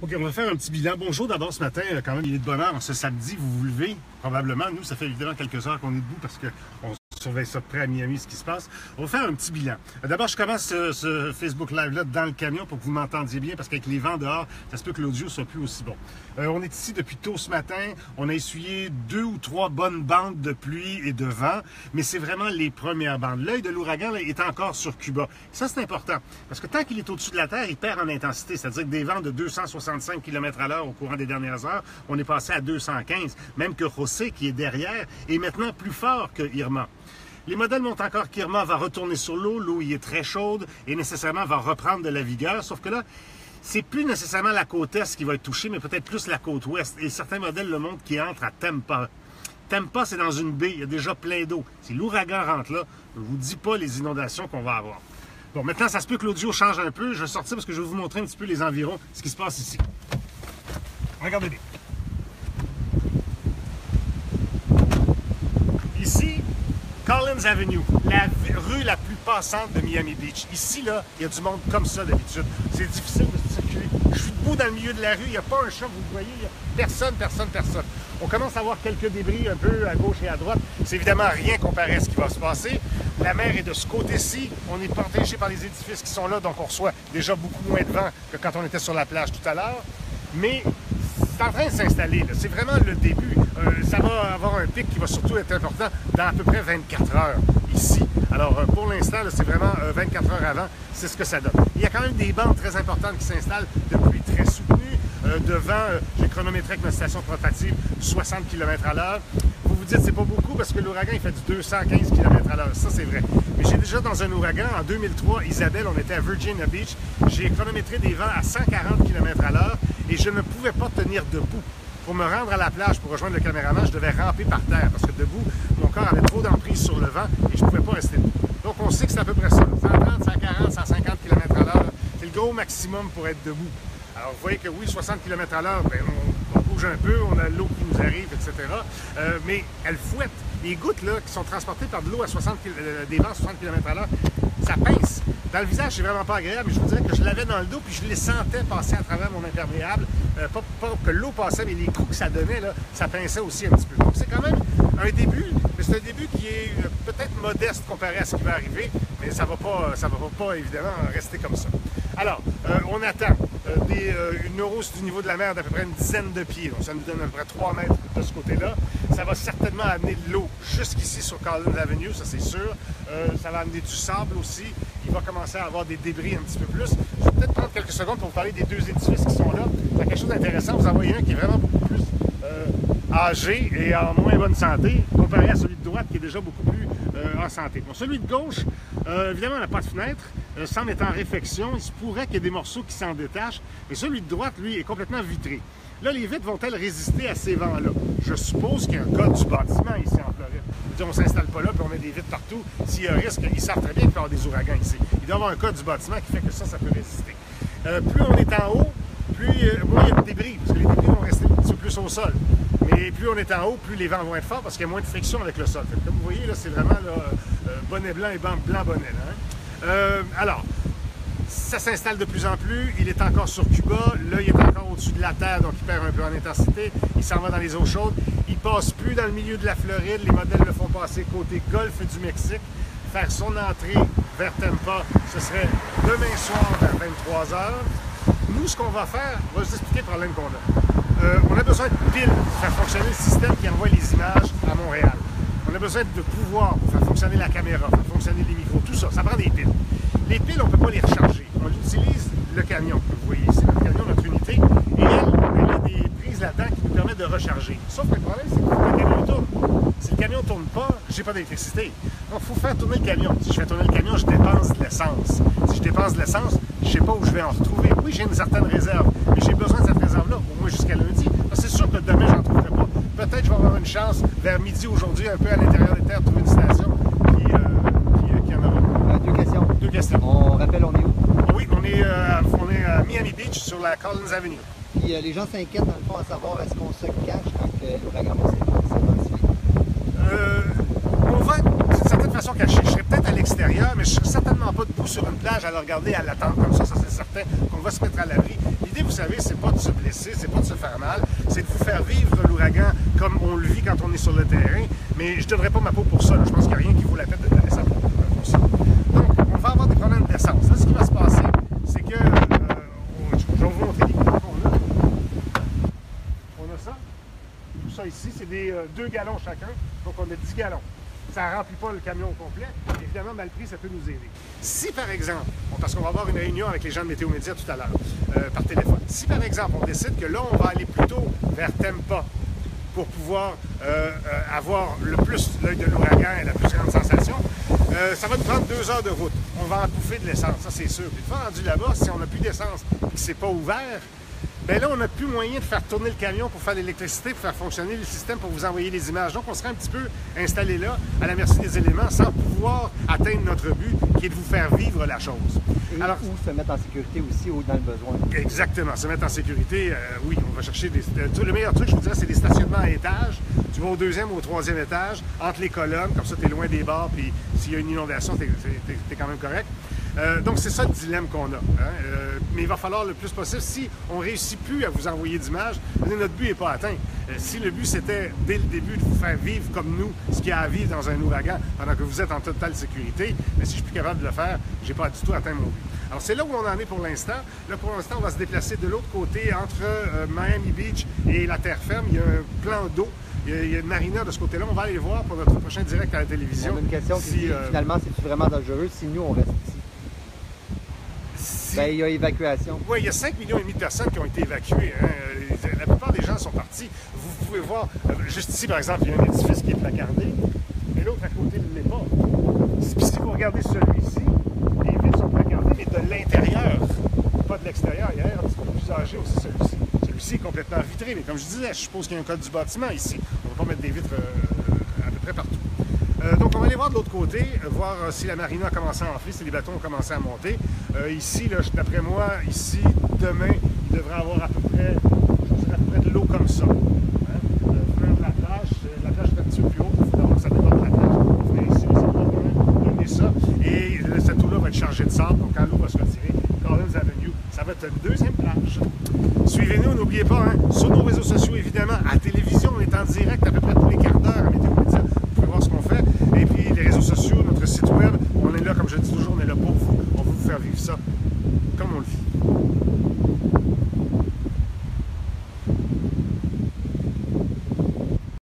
OK, on va faire un petit bilan. Bonjour d'abord ce matin, quand même, il est de bonne heure. Ce samedi, vous vous levez, probablement. Nous, ça fait évidemment quelques heures qu'on est debout parce qu'on surveille ça de près à Miami, ce qui se passe. On va faire un petit bilan. D'abord, je commence ce Facebook Live-là dans le camion pour que vous m'entendiez bien parce qu'avec les vents dehors, ça se peut que l'audio soit plus aussi bon. On est ici depuis tôt ce matin. On a essuyé 2 ou 3 bonnes bandes de pluie et de vent, mais c'est vraiment les premières bandes. L'œil de l'ouragan est encore sur Cuba. Ça, c'est important parce que tant qu'il est au-dessus de la Terre, il perd en intensité. C'est-à-dire que des vents de 265 km/h au courant des dernières heures, on est passé à 215. Même que José, qui est derrière, est maintenant plus fort que Irma. Les modèles montrent encore qu'Irma va retourner sur l'eau, l'eau y est très chaude et nécessairement va reprendre de la vigueur, sauf que là, c'est plus nécessairement la côte est qui va être touchée, mais peut-être plus la côte ouest. Et certains modèles le montrent qui entre à Tampa. Tampa, c'est dans une baie, il y a déjà plein d'eau. Si l'ouragan rentre là, je ne vous dis pas les inondations qu'on va avoir. Bon, maintenant, ça se peut que l'audio change un peu. Je vais sortir parce que je vais vous montrer un petit peu les environs, ce qui se passe ici. Regardez bien. Ici, Collins Avenue, la rue la plus passante de Miami Beach. Ici, là, il y a du monde comme ça d'habitude. C'est difficile de circuler. Je suis debout dans le milieu de la rue, il n'y a pas un chat, vous voyez, il n'y a personne. On commence à avoir quelques débris un peu à gauche et à droite. C'est évidemment rien comparé à ce qui va se passer. La mer est de ce côté-ci. On est protégé par les édifices qui sont là, donc on reçoit déjà beaucoup moins de vent que quand on était sur la plage tout à l'heure. Mais c'est en train de s'installer. C'est vraiment le début. Ça va avoir un pic qui va surtout être important dans à peu près 24 heures ici. Alors, pour l'instant, c'est vraiment 24 heures avant, c'est ce que ça donne. Il y a quand même des bandes très importantes qui s'installent de pluie très soutenue. De vent, j'ai chronométré avec ma station portative 60 km/h. Vous vous dites, c'est pas beaucoup parce que l'ouragan, il fait du 215 km/h. Ça, c'est vrai. Mais j'ai déjà dans un ouragan, en 2003, Isabelle, on était à Virginia Beach. J'ai chronométré des vents à 140 km/h et je ne pouvais pas tenir debout. Pour me rendre à la plage, pour rejoindre le caméraman, je devais ramper par terre parce que debout, mon corps avait trop d'emprise sur le vent et je ne pouvais pas rester debout. Donc, on sait que c'est à peu près ça. 130, 140, 150 km/h, c'est le gros maximum pour être debout. Alors, vous voyez que oui, 60 km/h, ben, on bouge un peu, on a l'eau qui nous arrive, etc. Mais elle fouette. Les gouttes là, qui sont transportées par de l'eau à 60 des vents à 60 km/h, ça pince. Dans le visage, c'est vraiment pas agréable, mais je vous dirais que je l'avais dans le dos, puis je les sentais passer à travers mon imperméable. Pas que l'eau passait, mais les coups que ça donnait, là, ça pinçait aussi un petit peu. Donc, c'est quand même un début, mais c'est un début qui est peut-être modeste comparé à ce qui va arriver, mais ça va pas évidemment rester comme ça. Alors, on attend une hausse du niveau de la mer d'à peu près une dizaine de pieds. Donc, ça nous donne à peu près 3 mètres de ce côté-là. Ça va certainement amener de l'eau jusqu'ici sur Collins Avenue, ça c'est sûr. Ça va amener du sable aussi. Il va commencer à avoir des débris un petit peu plus. Je vais peut-être prendre quelques secondes pour vous parler des 2 édifices qui sont là. C'est quelque chose d'intéressant. Vous en voyez un qui est vraiment beaucoup plus âgé et en moins bonne santé, comparé à celui de droite qui est déjà beaucoup plus en santé. Bon, celui de gauche, évidemment, n'a pas de fenêtre, semble être en réfection. Il se pourrait qu'il y ait des morceaux qui s'en détachent, mais celui de droite, lui, est complètement vitré. Là, les vitres vont-elles résister à ces vents-là? Je suppose qu'il y a un code du bâtiment ici en Floride. On ne s'installe pas là et on met des vitres partout. S'il y a un risque, ils savent très bien qu'il peut y avoir des ouragans ici. Il doit y avoir un code du bâtiment qui fait que ça peut résister. Plus on est en haut, plus moins il y a de débris, parce que les débris vont rester un petit peu plus au sol. Mais plus on est en haut, plus les vents vont être forts parce qu'il y a moins de friction avec le sol. Comme vous voyez, là, c'est vraiment là, bonnet blanc et blanc bonnet. Là, hein? Alors, ça s'installe de plus en plus. Il est encore sur Cuba. Là, il est encore au-dessus de la terre, donc il perd un peu en intensité. Il s'en va dans les eaux chaudes. Il passe plus dans le milieu de la Floride. Les modèles le font passer côté golfe du Mexique. Faire son entrée vers Tampa, ce serait demain soir vers 23 h. Nous, ce qu'on va faire, on va vous expliquer le problème qu'on a. On a besoin de piles pour faire fonctionner le système qui envoie les images à Montréal. On a besoin de pouvoir pour faire fonctionner la caméra, faire fonctionner les micros, tout ça. Ça prend des piles. Les piles, on ne peut pas les recharger. On utilise le camion. Vous voyez ici, notre camion, notre unité. Et elle a des prises là-dedans qui nous permettent de recharger. Sauf que le problème, c'est que le camion tourne. Si le camion ne tourne pas, je n'ai pas d'électricité. Donc, il faut faire tourner le camion. Si je fais tourner le camion, je dépense de l'essence. Si je dépense de l'essence, je ne sais pas où je vais en retrouver. Oui, j'ai une certaine réserve, mais j'ai besoin de cette réserve-là, au moins jusqu'à lundi. C'est sûr que demain, j'en trouverai pas. Peut-être que je vais avoir une chance, vers midi aujourd'hui, un peu à l'intérieur des terres, de trouver une station qui en aura. Deux questions. 2 questions. On rappelle, on est où? Oui, on est à Miami Beach, sur la Collins Avenue. Puis les gens s'inquiètent dans le fond à savoir est-ce qu'on se cache quand l'ouragan va s'intensifier? On va, d'une certaine façon, façon cachée. Je serais peut-être à l'extérieur, mais je ne serais certainement pas debout sur une plage à le regarder, à l'attendre comme ça c'est certain qu'on va se mettre à l'abri. L'idée, vous savez, c'est pas de se blesser, c'est pas de se faire mal, c'est de vous faire vivre l'ouragan comme on le vit quand on est sur le terrain, mais je ne donnerais pas ma peau pour ça. Là. Je pense qu'il n'y a rien qui vaut la peine de donner sa peau pour ça. Donc, on va avoir des problèmes d'essence. Là, ce qui va se passer, c'est que, je vais vous montrer les gallons qu'on a. On a ça. Tout ça ici, c'est des 2 gallons chacun, donc on a 10 gallons. Ça ne remplit pas le camion au complet. Évidemment, mal pris, ça peut nous aider. Si, par exemple, parce qu'on va avoir une réunion avec les gens de Météo Média tout à l'heure, par téléphone, si, par exemple, on décide que là, on va aller plutôt vers Tampa pour pouvoir avoir le plus l'œil de l'ouragan et la plus grande sensation, ça va nous prendre 2 heures de route. On va en bouffer de l'essence, ça c'est sûr. Puis une fois rendu là-bas, si on n'a plus d'essence et que c'est pas ouvert, bien là, on n'a plus moyen de faire tourner le camion pour faire l'électricité, pour faire fonctionner le système, pour vous envoyer les images. Donc, on serait un petit peu installé là, à la merci des éléments, sans pouvoir atteindre notre but, qui est de vous faire vivre la chose. Et alors, ou se mettre en sécurité aussi ou dans le besoin. Exactement, se mettre en sécurité, oui, on va chercher le meilleur truc, je vous dirais, c'est des stationnements à étage. Tu vas au 2e ou au 3e étage, entre les colonnes, comme ça, tu es loin des bars, puis s'il y a une inondation, tu es quand même correct. Donc, c'est ça le dilemme qu'on a. Hein? Mais il va falloir le plus possible, si on ne réussit plus à vous envoyer d'images, notre but n'est pas atteint. Si le but, c'était, dès le début, de vous faire vivre comme nous, ce qu'il y a à vivre dans un ouragan, pendant que vous êtes en totale sécurité, mais si je suis plus capable de le faire, je n'ai pas du tout atteint mon but. Alors, c'est là où on en est pour l'instant. Là, pour l'instant, on va se déplacer de l'autre côté, entre Miami Beach et la terre ferme. Il y a un plan d'eau. Il y a une marina de ce côté-là. On va aller voir pour notre prochain direct à la télévision. On a une question qui dit, finalement, c'est vraiment dangereux si nous, on reste ici? Bien, il y a évacuation. Oui, il y a 5,5 millions de personnes qui ont été évacuées. Hein. La plupart des gens sont partis. Vous pouvez voir, juste ici, par exemple, il y a un édifice qui est placardé, mais l'autre à côté ne l'est pas. Puis si vous regardez celui-ci, les vitres sont placardées, mais de l'intérieur, pas de l'extérieur. Il y a un petit peu plus âgé aussi, celui-ci. Celui-ci est complètement vitré, mais comme je disais, je suppose qu'il y a un code du bâtiment ici. On ne va pas mettre des vitres à peu près partout. Donc, on va aller voir de l'autre côté, voir si la marina a commencé à enfler, si les bateaux ont commencé à monter. Ici, d'après moi, ici, demain, il devrait avoir à peu près, je dirais à peu près de l'eau comme ça. Hein? Venant de la plage est un petit peu plus haut, il faut d'abord que ça déborde de la plage. On va venir ici, mais c'est pas donner ça. Et cette eau-là va être chargée de sable, donc quand l'eau va se retirer, Collins Avenue, ça va être une 2e plage. Suivez-nous, n'oubliez pas, hein, sur nos réseaux sociaux, évidemment, à la télévision, on est en direct à peu près